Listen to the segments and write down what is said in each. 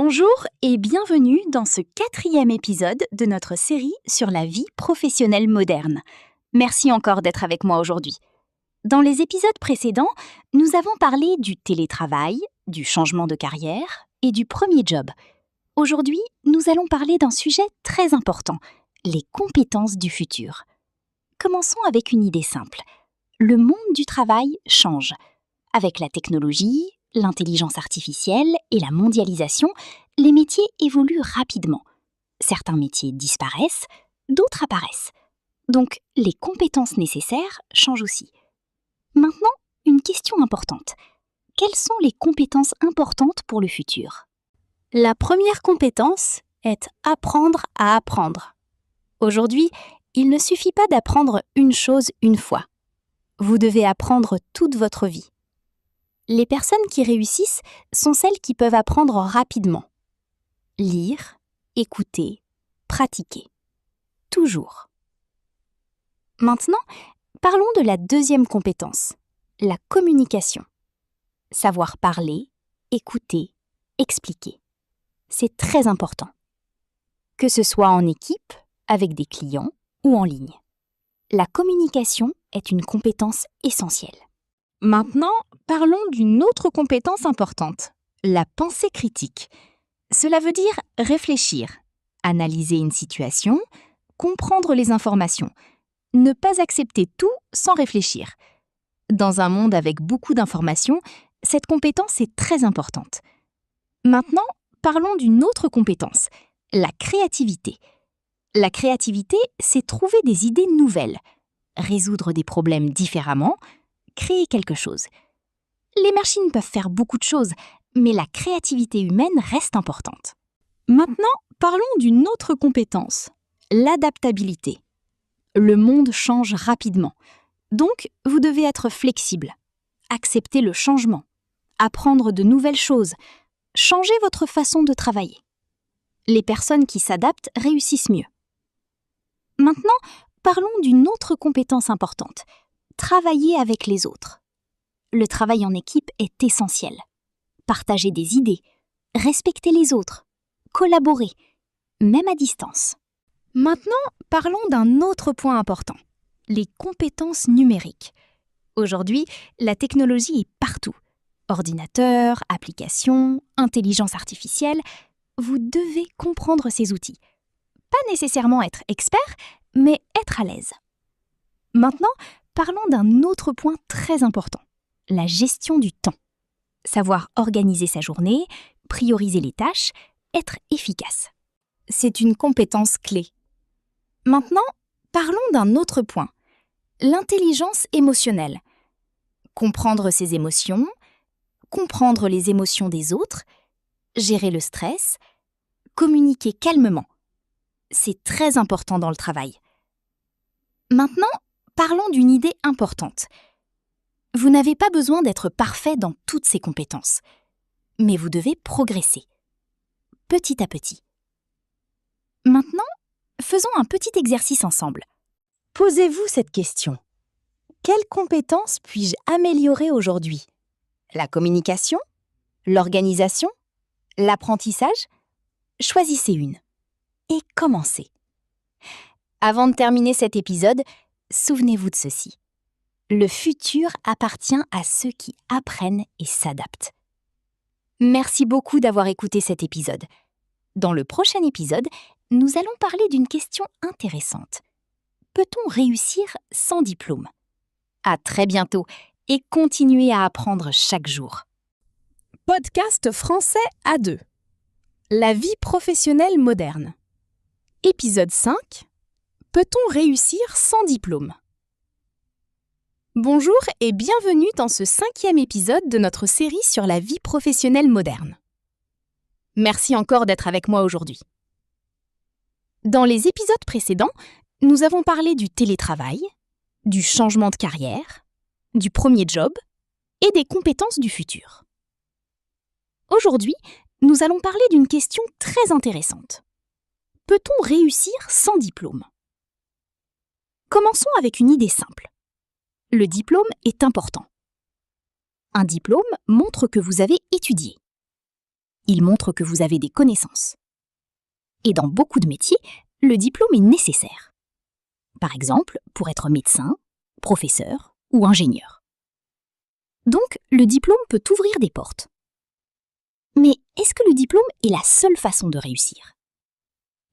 Bonjour et bienvenue dans ce 4e épisode de notre série sur la vie professionnelle moderne. Merci encore d'être avec moi aujourd'hui. Dans les épisodes précédents, nous avons parlé du télétravail, du changement de carrière et du premier job. Aujourd'hui, nous allons parler d'un sujet très important, les compétences du futur. Commençons avec une idée simple. Le monde du travail change. Avec la technologie, l'intelligence artificielle et la mondialisation, les métiers évoluent rapidement. Certains métiers disparaissent, d'autres apparaissent. Donc, les compétences nécessaires changent aussi. Maintenant, une question importante. Quelles sont les compétences importantes pour le futur ? La première compétence est apprendre à apprendre. Aujourd'hui, il ne suffit pas d'apprendre une chose une fois. Vous devez apprendre toute votre vie. Les personnes qui réussissent sont celles qui peuvent apprendre rapidement. Lire, écouter, pratiquer. Toujours. Maintenant, parlons de la deuxième compétence, la communication. Savoir parler, écouter, expliquer. C'est très important. Que ce soit en équipe, avec des clients ou en ligne. La communication est une compétence essentielle. Maintenant, parlons d'une autre compétence importante, la pensée critique. Cela veut dire réfléchir, analyser une situation, comprendre les informations, ne pas accepter tout sans réfléchir. Dans un monde avec beaucoup d'informations, cette compétence est très importante. Maintenant, parlons d'une autre compétence, la créativité. La créativité, c'est trouver des idées nouvelles, résoudre des problèmes différemment, créer quelque chose. Les machines peuvent faire beaucoup de choses, mais la créativité humaine reste importante. Maintenant, parlons d'une autre compétence, l'adaptabilité. Le monde change rapidement, donc vous devez être flexible, accepter le changement, apprendre de nouvelles choses, changer votre façon de travailler. Les personnes qui s'adaptent réussissent mieux. Maintenant, parlons d'une autre compétence importante, travailler avec les autres. Le travail en équipe est essentiel. Partager des idées, respecter les autres, collaborer, même à distance. Maintenant, parlons d'un autre point important, les compétences numériques. Aujourd'hui, la technologie est partout. Ordinateur, applications, intelligence artificielle, vous devez comprendre ces outils. Pas nécessairement être expert, mais être à l'aise. Maintenant, parlons d'un autre point très important, la gestion du temps. Savoir organiser sa journée, prioriser les tâches, être efficace. C'est une compétence clé. Maintenant, parlons d'un autre point, l'intelligence émotionnelle. Comprendre ses émotions, comprendre les émotions des autres, gérer le stress, communiquer calmement. C'est très important dans le travail. Maintenant, parlons d'une idée importante. Vous n'avez pas besoin d'être parfait dans toutes ces compétences, mais vous devez progresser, petit à petit. Maintenant, faisons un petit exercice ensemble. Posez-vous cette question. Quelle compétence puis-je améliorer aujourd'hui ? La communication ? L'organisation ? L'apprentissage ? Choisissez une. Et commencez. Avant de terminer cet épisode, souvenez-vous de ceci. Le futur appartient à ceux qui apprennent et s'adaptent. Merci beaucoup d'avoir écouté cet épisode. Dans le prochain épisode, nous allons parler d'une question intéressante. Peut-on réussir sans diplôme ? À très bientôt et continuez à apprendre chaque jour. Podcast français A2. La vie professionnelle moderne. Épisode 5. Peut-on réussir sans diplôme ? Bonjour et bienvenue dans ce 5e épisode de notre série sur la vie professionnelle moderne. Merci encore d'être avec moi aujourd'hui. Dans les épisodes précédents, nous avons parlé du télétravail, du changement de carrière, du premier job et des compétences du futur. Aujourd'hui, nous allons parler d'une question très intéressante. Peut-on réussir sans diplôme ? Commençons avec une idée simple. Le diplôme est important. Un diplôme montre que vous avez étudié. Il montre que vous avez des connaissances. Et dans beaucoup de métiers, le diplôme est nécessaire. Par exemple, pour être médecin, professeur ou ingénieur. Donc, le diplôme peut ouvrir des portes. Mais est-ce que le diplôme est la seule façon de réussir?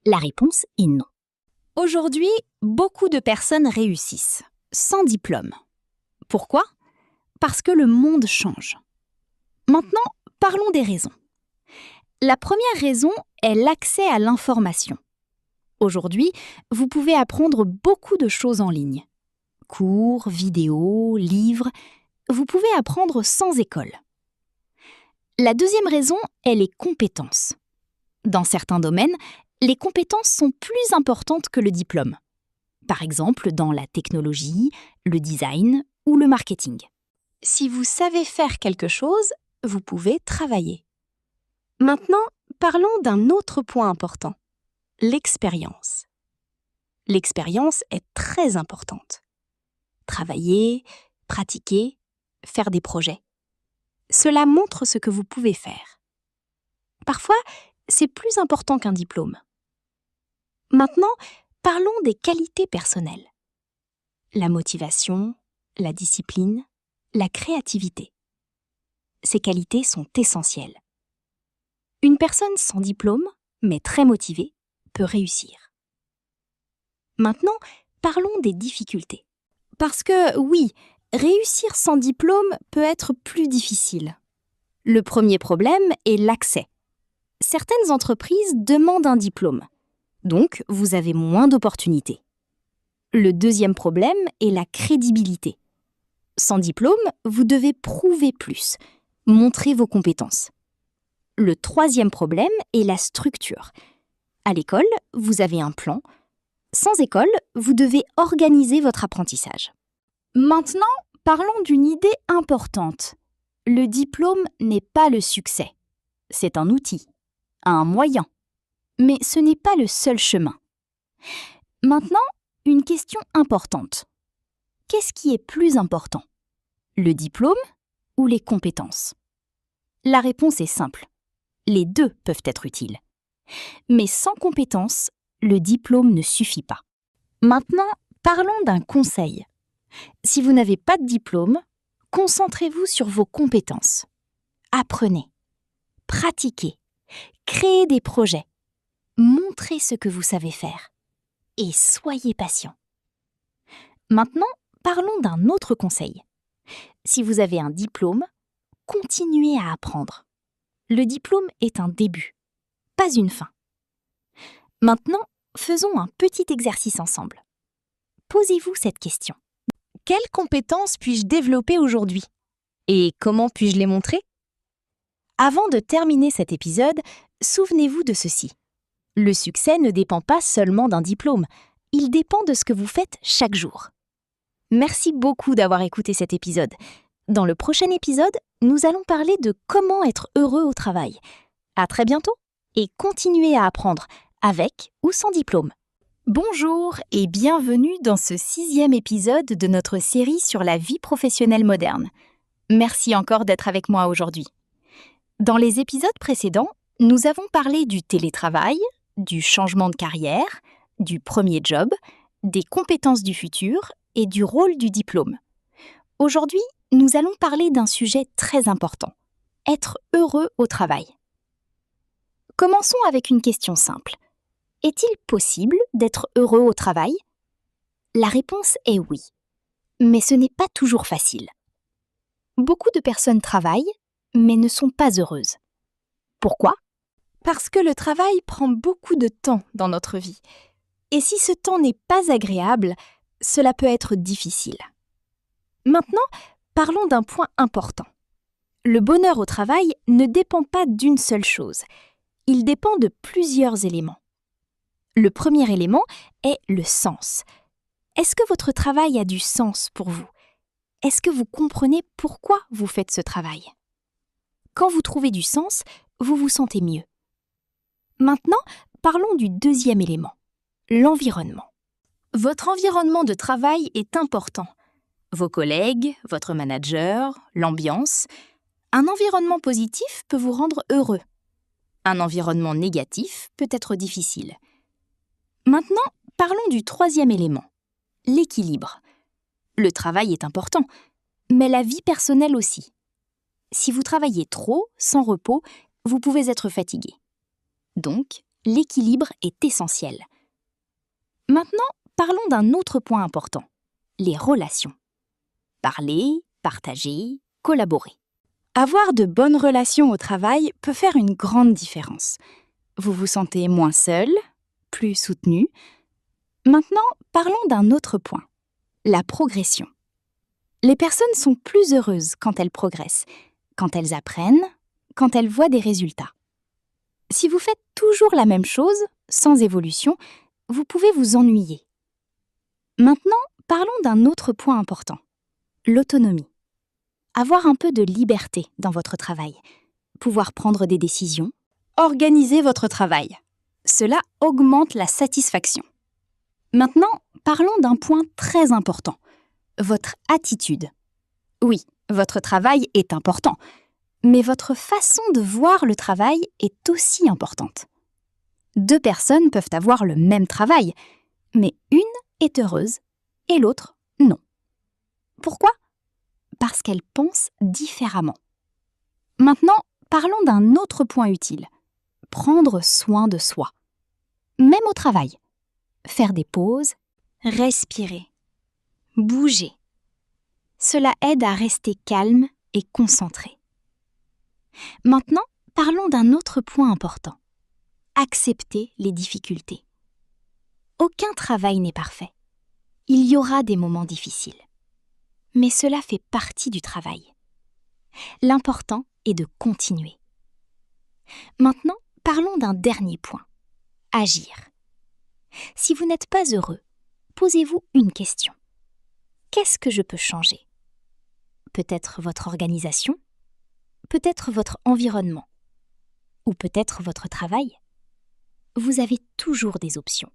La réponse est non. Aujourd'hui, beaucoup de personnes réussissent, sans diplôme. Pourquoi? Parce que le monde change. Maintenant, parlons des raisons. La première raison est l'accès à l'information. Aujourd'hui, vous pouvez apprendre beaucoup de choses en ligne. Cours, vidéos, livres, vous pouvez apprendre sans école. La deuxième raison est les compétences. Dans certains domaines, les compétences sont plus importantes que le diplôme. Par exemple, dans la technologie, le design ou le marketing. Si vous savez faire quelque chose, vous pouvez travailler. Maintenant, parlons d'un autre point important, l'expérience. L'expérience est très importante. Travailler, pratiquer, faire des projets. Cela montre ce que vous pouvez faire. Parfois, c'est plus important qu'un diplôme. Maintenant, parlons des qualités personnelles. La motivation, la discipline, la créativité. Ces qualités sont essentielles. Une personne sans diplôme, mais très motivée, peut réussir. Maintenant, parlons des difficultés. Parce que, oui, réussir sans diplôme peut être plus difficile. Le premier problème est l'accès. Certaines entreprises demandent un diplôme, donc vous avez moins d'opportunités. Le deuxième problème est la crédibilité. Sans diplôme, vous devez prouver plus, montrer vos compétences. Le troisième problème est la structure. À l'école, vous avez un plan. Sans école, vous devez organiser votre apprentissage. Maintenant, parlons d'une idée importante. Le diplôme n'est pas le succès. C'est un outil, un moyen. Mais ce n'est pas le seul chemin. Maintenant, une question importante. Qu'est-ce qui est plus important? Le diplôme ou les compétences? La réponse est simple. Les deux peuvent être utiles. Mais sans compétences, le diplôme ne suffit pas. Maintenant, parlons d'un conseil. Si vous n'avez pas de diplôme, concentrez-vous sur vos compétences. Apprenez, pratiquez, créez des projets, montrez ce que vous savez faire et soyez patient. Maintenant, parlons d'un autre conseil. Si vous avez un diplôme, continuez à apprendre. Le diplôme est un début, pas une fin. Maintenant, faisons un petit exercice ensemble. Posez-vous cette question. Quelles compétences puis-je développer aujourd'hui? Et comment puis-je les montrer? Avant de terminer cet épisode, souvenez-vous de ceci. Le succès ne dépend pas seulement d'un diplôme, il dépend de ce que vous faites chaque jour. Merci beaucoup d'avoir écouté cet épisode. Dans le prochain épisode, nous allons parler de comment être heureux au travail. À très bientôt et continuez à apprendre, avec ou sans diplôme. Bonjour et bienvenue dans ce 6e épisode de notre série sur la vie professionnelle moderne. Merci encore d'être avec moi aujourd'hui. Dans les épisodes précédents, nous avons parlé du télétravail, du changement de carrière, du premier job, des compétences du futur et du rôle du diplôme. Aujourd'hui, nous allons parler d'un sujet très important, être heureux au travail. Commençons avec une question simple. Est-il possible d'être heureux au travail? La réponse est oui, mais ce n'est pas toujours facile. Beaucoup de personnes travaillent, mais ne sont pas heureuses. Pourquoi? Parce que le travail prend beaucoup de temps dans notre vie. Et si ce temps n'est pas agréable, cela peut être difficile. Maintenant, parlons d'un point important. Le bonheur au travail ne dépend pas d'une seule chose. Il dépend de plusieurs éléments. Le premier élément est le sens. Est-ce que votre travail a du sens pour vous? Est-ce que vous comprenez pourquoi vous faites ce travail? Quand vous trouvez du sens, vous vous sentez mieux. Maintenant, parlons du deuxième élément, l'environnement. Votre environnement de travail est important. Vos collègues, votre manager, l'ambiance. Un environnement positif peut vous rendre heureux. Un environnement négatif peut être difficile. Maintenant, parlons du troisième élément, l'équilibre. Le travail est important, mais la vie personnelle aussi. Si vous travaillez trop, sans repos, vous pouvez être fatigué. Donc, l'équilibre est essentiel. Maintenant, parlons d'un autre point important, les relations. Parler, partager, collaborer. Avoir de bonnes relations au travail peut faire une grande différence. Vous vous sentez moins seul, plus soutenu. Maintenant, parlons d'un autre point, la progression. Les personnes sont plus heureuses quand elles progressent, quand elles apprennent, quand elles voient des résultats. Si vous faites toujours la même chose, sans évolution, vous pouvez vous ennuyer. Maintenant, parlons d'un autre point important, l'autonomie. Avoir un peu de liberté dans votre travail, pouvoir prendre des décisions, organiser votre travail. Cela augmente la satisfaction. Maintenant, parlons d'un point très important, votre attitude. Oui, votre travail est important, mais votre façon de voir le travail est aussi importante. 2 personnes peuvent avoir le même travail, mais une est heureuse et l'autre non. Pourquoi ? Parce qu'elles pensent différemment. Maintenant, parlons d'un autre point utile, prendre soin de soi. Même au travail. Faire des pauses, respirer, bouger. Cela aide à rester calme et concentré. Maintenant, parlons d'un autre point important. Accepter les difficultés. Aucun travail n'est parfait. Il y aura des moments difficiles. Mais cela fait partie du travail. L'important est de continuer. Maintenant, parlons d'un dernier point. Agir. Si vous n'êtes pas heureux, posez-vous une question. Qu'est-ce que je peux changer ? Peut-être votre organisation ? Peut-être votre environnement ? Ou peut-être votre travail ? Vous avez toujours des options.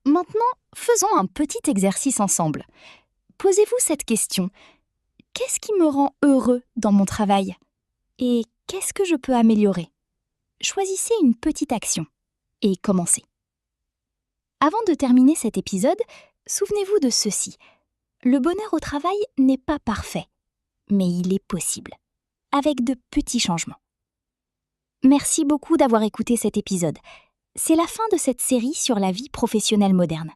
Maintenant, faisons un petit exercice ensemble. Posez-vous cette question. Qu'est-ce qui me rend heureux dans mon travail ? Et qu'est-ce que je peux améliorer ? Choisissez une petite action et commencez. Avant de terminer cet épisode, souvenez-vous de ceci. Le bonheur au travail n'est pas parfait, mais il est possible, avec de petits changements. Merci beaucoup d'avoir écouté cet épisode. C'est la fin de cette série sur la vie professionnelle moderne.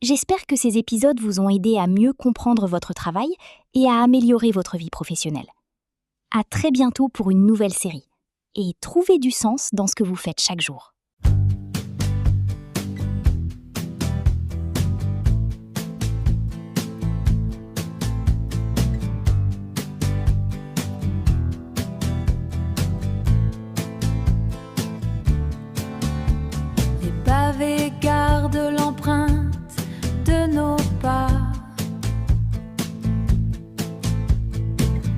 J'espère que ces épisodes vous ont aidé à mieux comprendre votre travail et à améliorer votre vie professionnelle. À très bientôt pour une nouvelle série. Et trouvez du sens dans ce que vous faites chaque jour. Les pavés gardent l'empreinte de nos pas,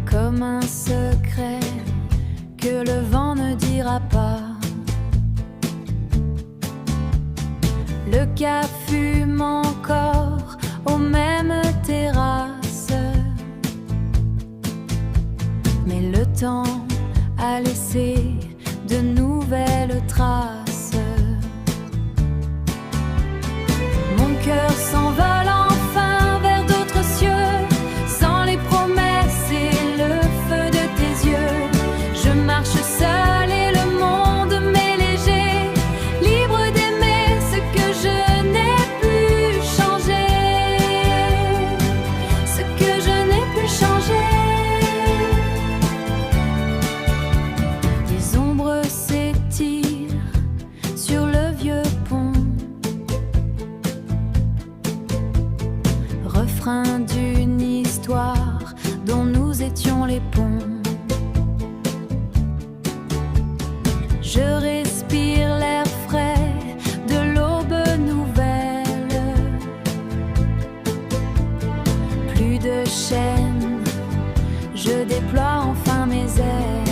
comme un secret que le vent ne dira pas. Le cas fume encore aux mêmes terrasses, mais le temps a laissé de nouvelles traces. Mon cœur s'envole enfin vers d'autres cieux, sans les promesses et le feu de tes yeux. Je marche seule et le monde m'est léger, libre d'aimer ce que je n'ai pu changer, ce que je n'ai pu changer. Les ombres s'étirent sur le vieux pont, refrain d'une histoire dont nous étions les ponts. Je respire l'air frais de l'aube nouvelle. Plus de chaînes, je déploie enfin mes ailes.